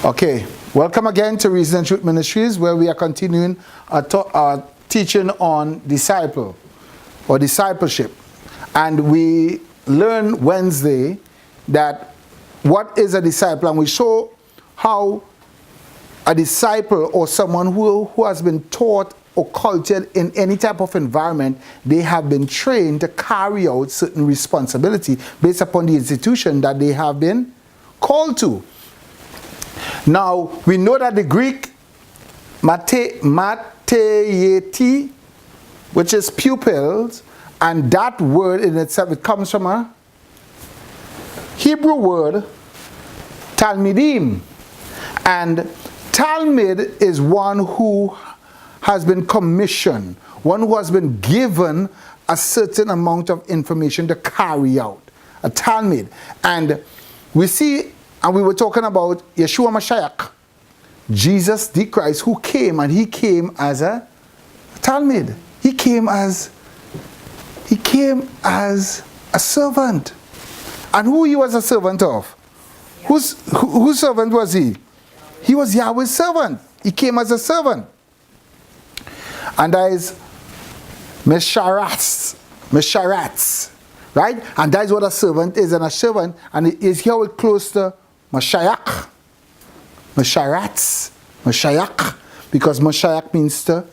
Okay, welcome again to Reason and Truth Ministries, where we are continuing our teaching on disciple or discipleship. And we learned Wednesday that what is a disciple, and we show how a disciple or someone who has been taught or cultured in any type of environment, they have been trained to carry out certain responsibility based upon the institution that they have been called to. Now, we know that the Greek mateieti, which is pupils, and that word in itself, it comes from a Hebrew word, talmidim. And talmud is one who has been commissioned, one who has been given a certain amount of information to carry out, a talmud. And we see, and we were talking about Yeshua Mashiach, Jesus the Christ, who came, and he came as a talmud. He came as a servant. And who he was a servant of? Whose servant was he? He was Yahweh's servant. He came as a servant. And that is Mesharats, right? And that is what a servant is. And a servant, and it is here close to Mashiach, Mesharats, Mashiach, because Mashiach means to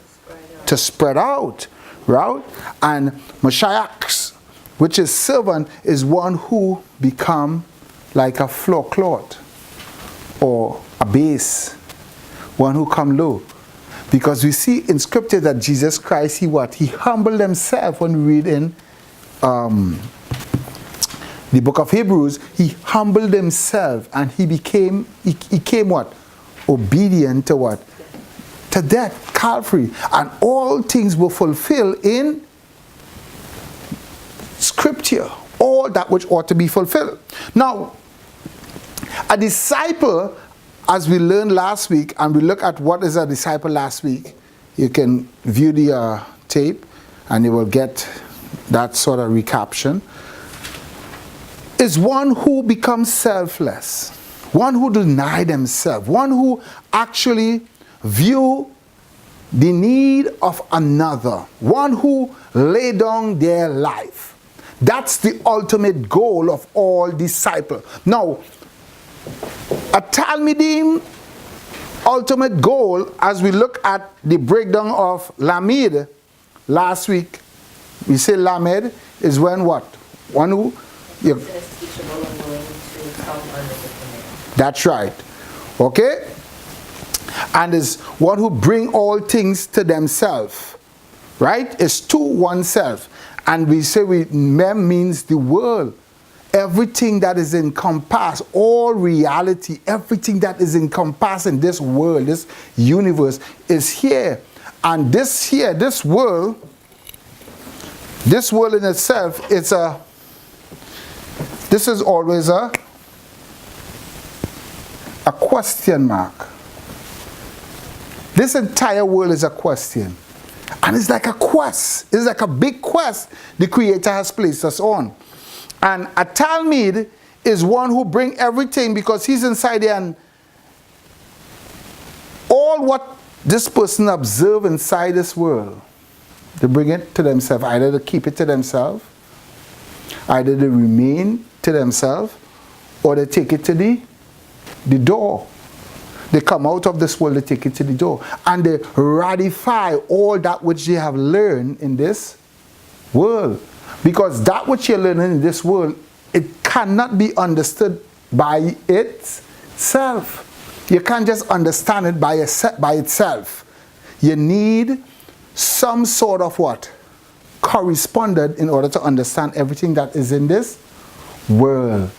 spread out, right? And Mashiach, which is servant, is one who become like a floor cloth or a base, one who come low. Because we see in scripture that Jesus Christ, he humbled himself. When we read in the book of Hebrews, he humbled himself, and he became what? Obedient to what? To death, Calvary. And all things were fulfilled in scripture. All that which ought to be fulfilled. Now, a disciple, as we learned last week, and we look at what is a disciple last week, you can view the tape, and you will get that sort of recaption, is one who becomes selfless, one who deny themselves, one who actually view the need of another, one who lay down their life. That's the ultimate goal of all disciples. Now, a talmidim ultimate goal, as we look at the breakdown of lamed last week, we say lamed is when what? One who that's right. Okay? And is one who bring all things to themselves. Right? It's to oneself. And we say mem means the world. Everything that is encompassed, all reality, everything that is encompassed in this world, this universe, is here. And this world in itself, this is always a question mark. This entire world is a question. And it's like a quest. It's like a big quest the Creator has placed us on. And a talmud is one who bring everything, because he's inside there, and all what this person observe inside this world, they bring it to themselves. Either to keep it to themselves, either they remain to themselves, or they take it to the door. They come out of this world, they take it to the door. And they ratify all that which they have learned in this world. Because that which you're learning in this world, it cannot be understood by itself. You can't just understand it by itself. You need some sort of what? Correspondent in order to understand everything that is in this world.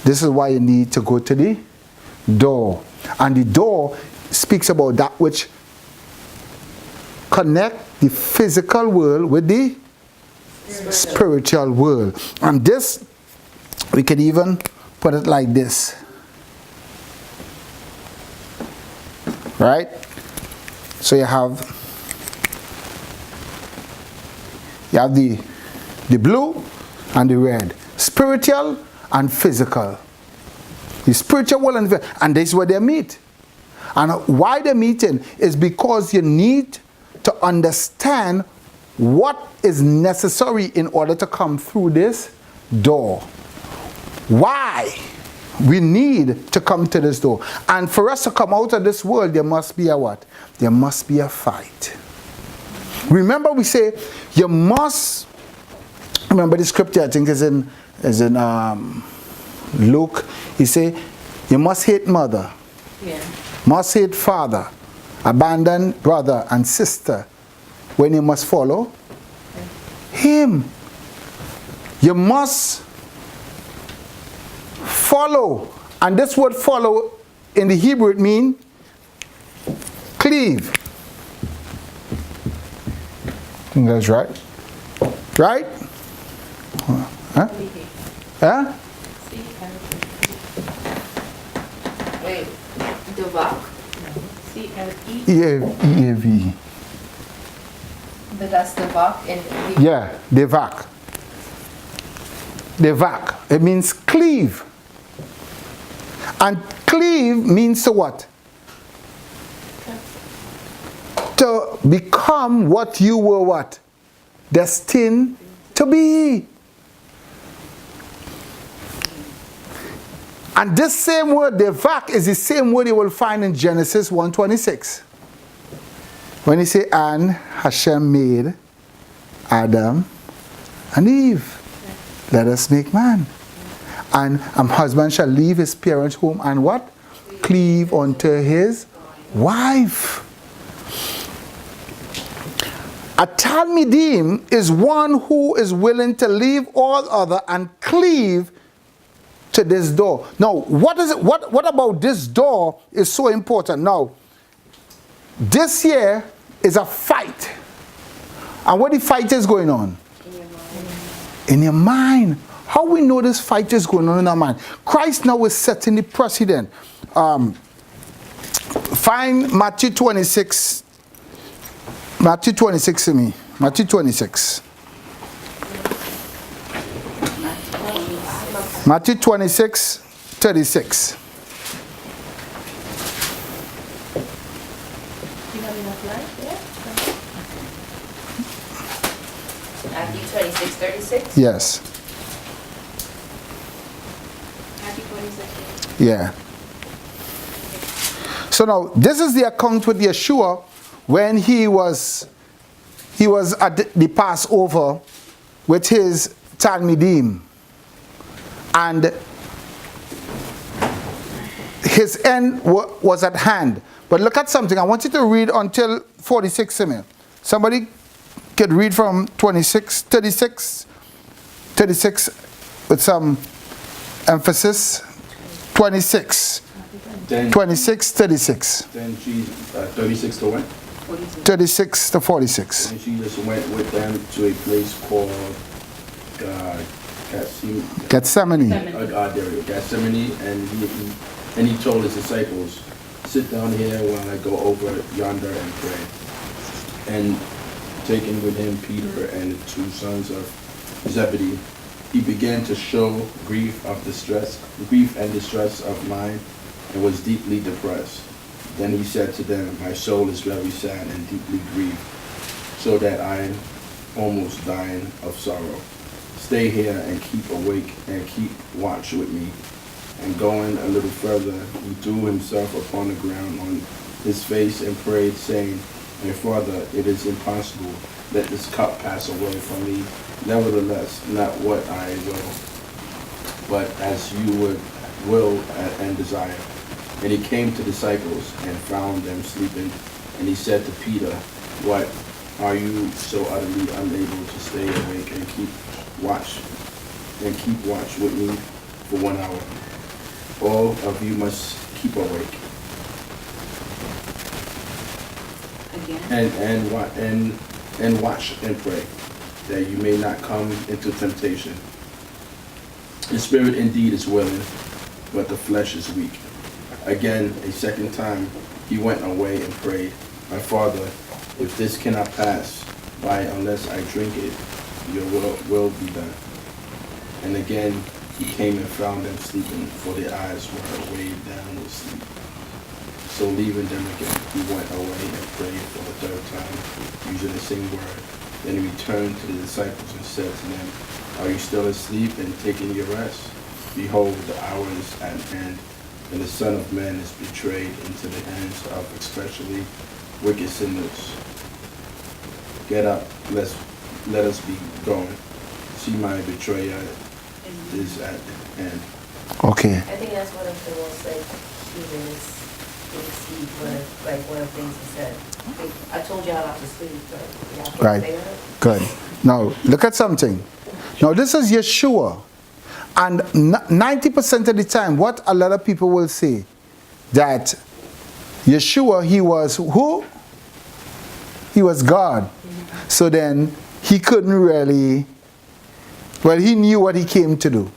This is why you need to go to the door. And the door speaks about that which connect the physical world with the spiritual world. And this, we can even put it like this. Right? So you have the blue and the red. Spiritual and physical. The spiritual world and this is where they meet. And why they're meeting is because you need to understand what is necessary in order to come through this door. Why we need to come to this door. And for us to come out of this world, there must be a what? There must be a fight. Remember we say, you must, remember the scripture, I think is in Luke, he say, you must hate mother, must hate father, abandon brother and sister, when you must follow him. You must follow. And this word follow in the Hebrew it means cleave. I think that's right. Right? Huh? Huh? Wait, Devak? C-L-E? E-A-V. But that's Devak in Hebrew. Yeah, devak. Devak. It means cleave. And cleave means to what? To become what you were what? Destined to be. And this same word, devak, is the same word you will find in Genesis 1:26. When he say, and Hashem made Adam and Eve. Let us make man. And a husband shall leave his parents' home and what? Cleave unto his wife. A talmidim is one who is willing to leave all other and cleave to this door. Now, what is it? What about this door is so important? Now, this here is a fight. And what the fight is going on? In your mind. In your mind. How we know this fight is going on in our mind? Christ now is setting the precedent. Find Matthew 26. Matthew 26 to me. Matthew 26. Matthew 26, 36. You have enough light there? Matthew 26, 36? Yes. Matthew 26. Yeah. So now, this is the account with Yeshua when he was at the Passover with his talmidim. And his end was at hand. But look at something. I want you to read until 46 to me. Somebody could read from 36 with some emphasis. 26. 26, 36. Then Jesus, 36 to what? 36 to 46. And Jesus went with them to a place called Gethsemane. Gethsemane, and he told his disciples, sit down here while I go over yonder and pray. And taking with him Peter and the two sons of Zebedee, he began to show grief and distress of mind, and was deeply depressed. Then he said to them, my soul is very sad and deeply grieved, so that I am almost dying of sorrow. Stay here and keep awake and keep watch with me. And going a little further, he threw himself upon the ground on his face and prayed, saying, my Father, it is impossible. Let this cup pass away from me. Nevertheless, not what I will, but as you will and desire. And he came to the disciples and found them sleeping. And he said to Peter, what, are you so utterly unable to stay awake and keep watch with me for 1 hour? All of you must keep awake. Again? And watch and pray, that you may not come into temptation. The spirit indeed is willing, but the flesh is weak. Again, a second time, he went away and prayed, my Father, if this cannot pass by unless I drink it, your will be done. And again, he came and found them sleeping, for their eyes were weighed down with sleep. So leaving them again, he went away and prayed for the third time, using the same word. Then he returned to the disciples and said to them, Are you still asleep and taking your rest? Behold, the hour is at hand, and the Son of Man is betrayed into the hands of especially wicked sinners. Get up, let us be going. See, my betrayer is at hand. Okay. I think that's one of the most received one of the things he said. I told y'all not to sleep, but y'all can't Right. say that. Good. Now, look at something. Now, this is Yeshua. And 90% of the time, what a lot of people will say, that Yeshua, he was who? He was God. So then, he couldn't really, well, he knew what he came to do.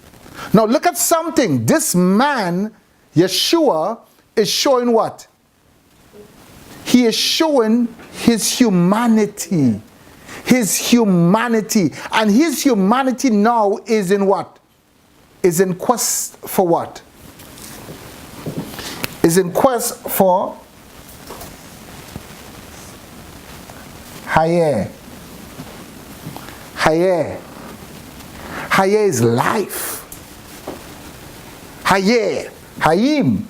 Now, look at something. This man, Yeshua, is showing what? He is showing his humanity. His humanity. And his humanity now is in what? Is in quest for what? Is in quest for Hayeh. Hayeh. Hayeh is life. Hayeh. Hayim.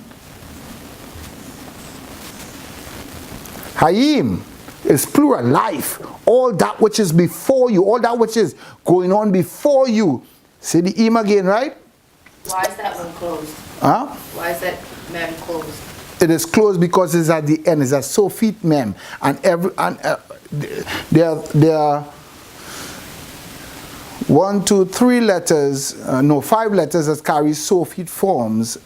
Hayim is plural, life. All that which is before you, all that which is going on before you. Say the im again, right? Why is that one closed? Huh? Why is that mem closed? It is closed because it's at the end. It's a Sophit mem, and there are 1, 2, 3 letters. No, 5 letters that carry Sophit forms.